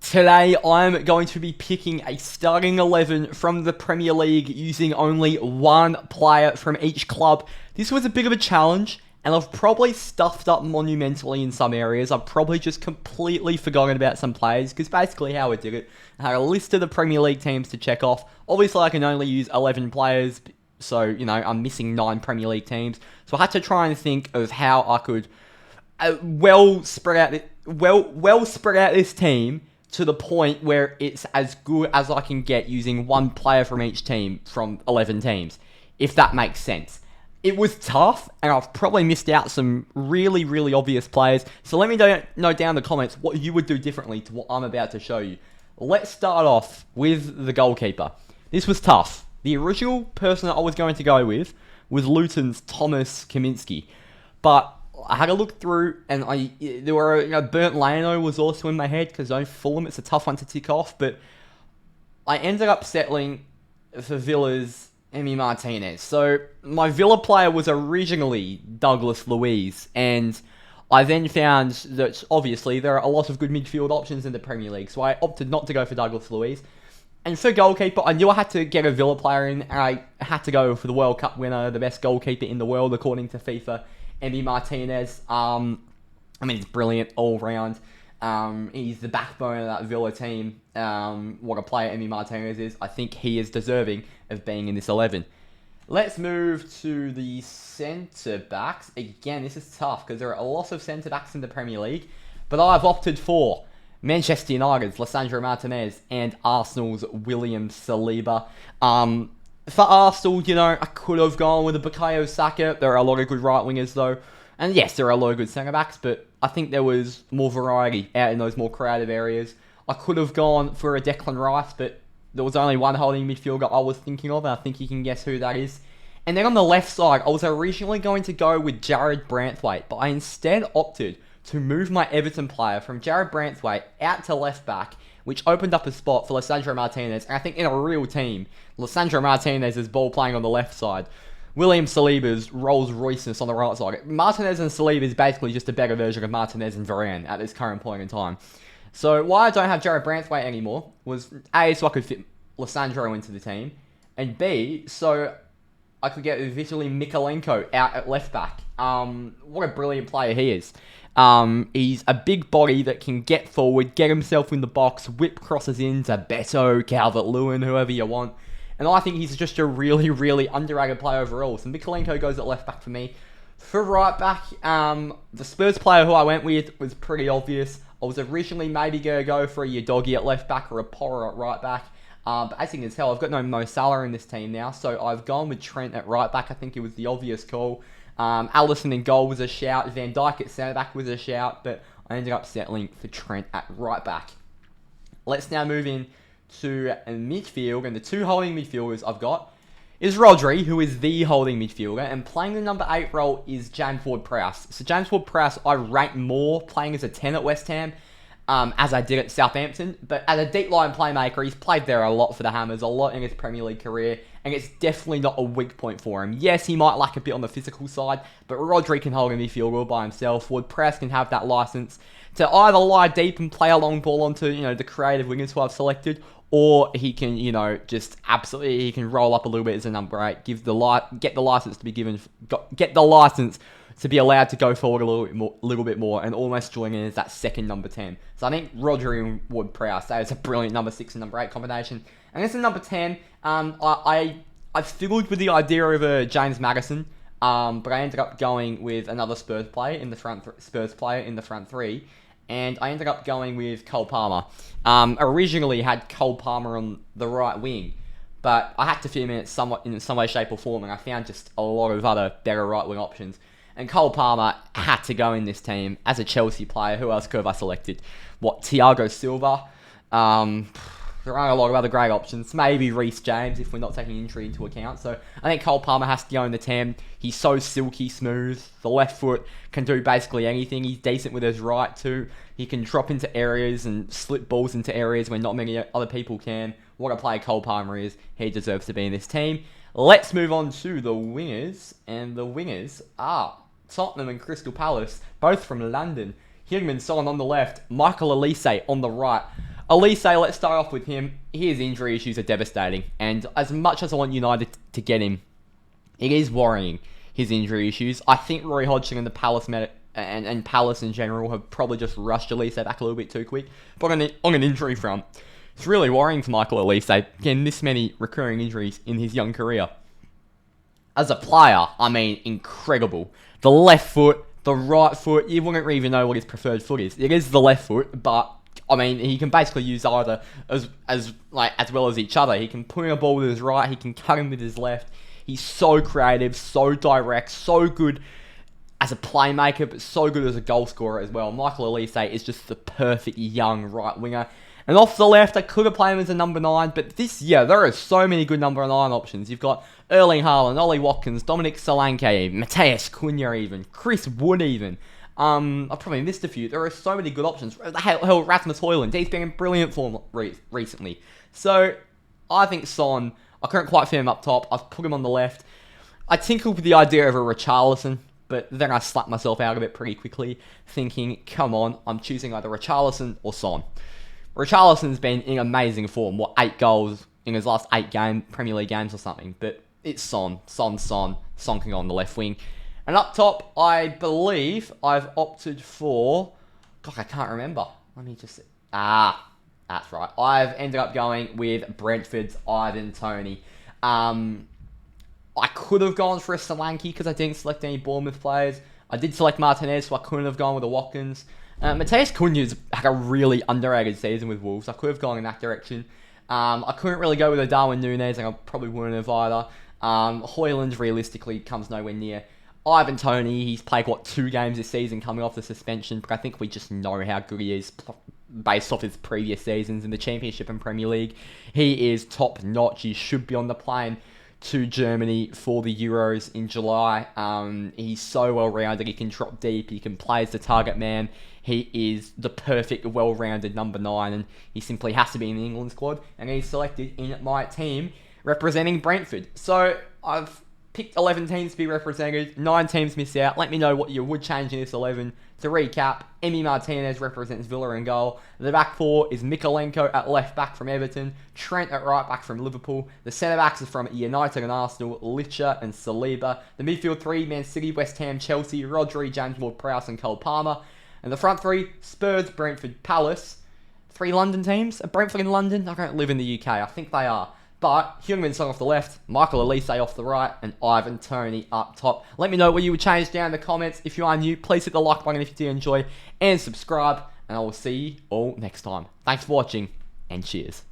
Today, I'm going to be picking a starting 11 from the Premier League using only one player from each club. This was a bit of a challenge, and I've probably stuffed up monumentally in some areas. I've probably just completely forgotten about some players, because basically how I did it, I had a list of the Premier League teams to check off. Obviously, I can only use 11 players, so, I'm missing 9 Premier League teams. So I had to try and think of how I could well spread out this team to the point where it's as good as I can get using one player from each team from 11 teams, if that makes sense. It was tough, and I've probably missed out some really, really obvious players. So let me know down in the comments what you would do differently to what I'm about to show you. Let's start off with the goalkeeper. This was tough. The original person that I was going to go with was Luton's Thomas Kaminski, but I had a look through, and Bernd Leno was also in my head, because Fulham, it's a tough one to tick off, but I ended up settling for Villa's Emi Martinez. So my Villa player was originally Douglas Luiz, and I then found that obviously there are a lot of good midfield options in the Premier League, so I opted not to go for Douglas Luiz. And for goalkeeper, I knew I had to get a Villa player in, and I had to go for the World Cup winner, the best goalkeeper in the world according to FIFA, Emi Martinez. He's brilliant all round. He's the backbone of that Villa team. What a player Emi Martinez is. I think he is deserving of being in this 11. Let's move to the centre-backs. Again, this is tough because there are a lot of centre-backs in the Premier League, but I've opted for Manchester United's Lisandro Martinez and Arsenal's William Saliba. For Arsenal, I could have gone with a Bukayo Saka. There are a lot of good right wingers, though. And yes, there are a lot of good centre-backs, but I think there was more variety out in those more creative areas. I could have gone for a Declan Rice, but there was only one holding midfielder I was thinking of, and I think you can guess who that is. And then on the left side, I was originally going to go with Jared Branthwaite, but I instead opted to move my Everton player from Jared Branthwaite out to left back, which opened up a spot for Lisandro Martinez. And I think in a real team, Lisandro Martinez is ball playing on the left side, William Saliba's Rolls Royceness on the right side. Martinez and Saliba is basically just a better version of Martinez and Varane at this current point in time. So why I don't have Jared Branthwaite anymore was A, so I could fit Lisandro into the team, and B, so I could get Vitaly Mykolenko out at left back. What a brilliant player he is. He's a big body that can get forward, get himself in the box, whip crosses into Beto, Calvert-Lewin, whoever you want. And I think he's just a really, really underrated player overall. So Mykolenko goes at left back for me. For right back, the Spurs player who I went with was pretty obvious. I was originally maybe going to go for a Udogie at left back or a Porro at right back. But as you can tell, I've got no Mo Salah in this team now. So I've gone with Trent at right back. I think it was the obvious call. Alisson in goal was a shout. Van Dijk at centre back was a shout. But I ended up settling for Trent at right back. Let's now move in to a midfield. And the two holding midfielders I've got is Rodri, who is the holding midfielder. And playing the number 8 role is James Ward-Prowse. So James Ward-Prowse I rate more playing as a 10 at West Ham. As I did at Southampton, but as a deep line playmaker, he's played there a lot for the Hammers, a lot in his Premier League career, and it's definitely not a weak point for him. Yes, he might lack a bit on the physical side, but Rodri can hold a midfield all by himself. Ward-Prowse can have that license to either lie deep and play a long ball onto, the creative wingers who I've selected, or he can, just absolutely, he can roll up a little bit as a number 8, get the license to be allowed to go forward a little bit more, and almost join in as that second number 10. So I think Rodri and Ward-Prowse, that is a brilliant number 6 and number 8 combination. And this is number 10. I fiddled with the idea of a James Maddison, but I ended up going with another Spurs player in the front three, and I ended up going with Cole Palmer. Originally had Cole Palmer on the right wing, but I had to fit him in some way, shape, or form, and I found just a lot of other better right wing options. And Cole Palmer had to go in this team as a Chelsea player. Who else could have I selected? Thiago Silva. There aren't a lot of other great options. Maybe Reece James if we're not taking injury into account. So I think Cole Palmer has to go in the 10. He's so silky smooth. The left foot can do basically anything. He's decent with his right too. He can drop into areas and slip balls into areas where not many other people can. What a player Cole Palmer is. He deserves to be in this team. Let's move on to the wingers. And the wingers are Tottenham and Crystal Palace, both from London. Heung-min Son on the left, Michael Olise on the right. Elise, let's start off with him. His injury issues are devastating, and as much as I want United to get him, it is worrying, his injury issues. I think Roy Hodgson and the and Palace in general have probably just rushed Elise back a little bit too quick. But on an injury front, it's really worrying for Michael Elise getting this many recurring injuries in his young career. As a player, I mean, incredible. The left foot, the right foot, you wouldn't even know what his preferred foot is. It is the left foot, but I mean, he can basically use either as well as each other. He can put in a ball with his right, he can cut him with his left. He's so creative, so direct, so good as a playmaker, but so good as a goal scorer as well. Michael Elise is just the perfect young right winger. And off the left, I could have played him as a number 9, but this year, there are so many good number 9 options. You've got Erling Haaland, Ollie Watkins, Dominic Solanke, Mateus Cunha even, Chris Wood even. I've probably missed a few. There are so many good options. Hell, Rasmus Højlund, he's been in brilliant form recently. So, I think Son, I couldn't quite fit him up top. I've put him on the left. I tinkered with the idea of a Richarlison, but then I slapped myself out of it pretty quickly, thinking, come on, I'm choosing either Richarlison or Son. Richarlison's been in amazing form. 8 goals in his last 8 Premier League games or something. But it's Son can go on the left wing. And up top, I believe I've opted for... God, I can't remember. Let me just... that's right. I've ended up going with Brentford's Ivan Toney. I could have gone for a Solanke because I didn't select any Bournemouth players. I did select Martinez, so I couldn't have gone with a Watkins. Mateus Cunha's had a really underrated season with Wolves. I could have gone in that direction. I couldn't really go with a Darwin Núñez, and I probably wouldn't have either. Højlund realistically comes nowhere near. Ivan Toney, he's played, 2 games this season coming off the suspension, but I think we just know how good he is based off his previous seasons in the Championship and Premier League. He is top notch. He should be on the plane to Germany for the Euros in July. He's so well-rounded. He can drop deep. He can play as the target man. He is the perfect, well-rounded number 9, and he simply has to be in the England squad, and he's selected in my team representing Brentford. So I've picked 11 teams to be represented. 9 teams missed out. Let me know what you would change in this 11. To recap, Emi Martinez represents Villa in goal. The back 4 is Mikolenko at left back from Everton, Trent at right back from Liverpool. The centre backs are from United and Arsenal, Licha and Saliba. The midfield 3, Man City, West Ham, Chelsea, Rodri, James Ward-Prowse and Cole Palmer. And the front 3, Spurs, Brentford, Palace. 3 London teams. Are Brentford in London? I don't live in the UK. I think they are. But Heung-min Son off the left, Michael Elise off the right, and Ivan Toney up top. Let me know what you would change down in the comments. If you are new, please hit the like button if you did enjoy, and subscribe, and I will see you all next time. Thanks for watching, and cheers.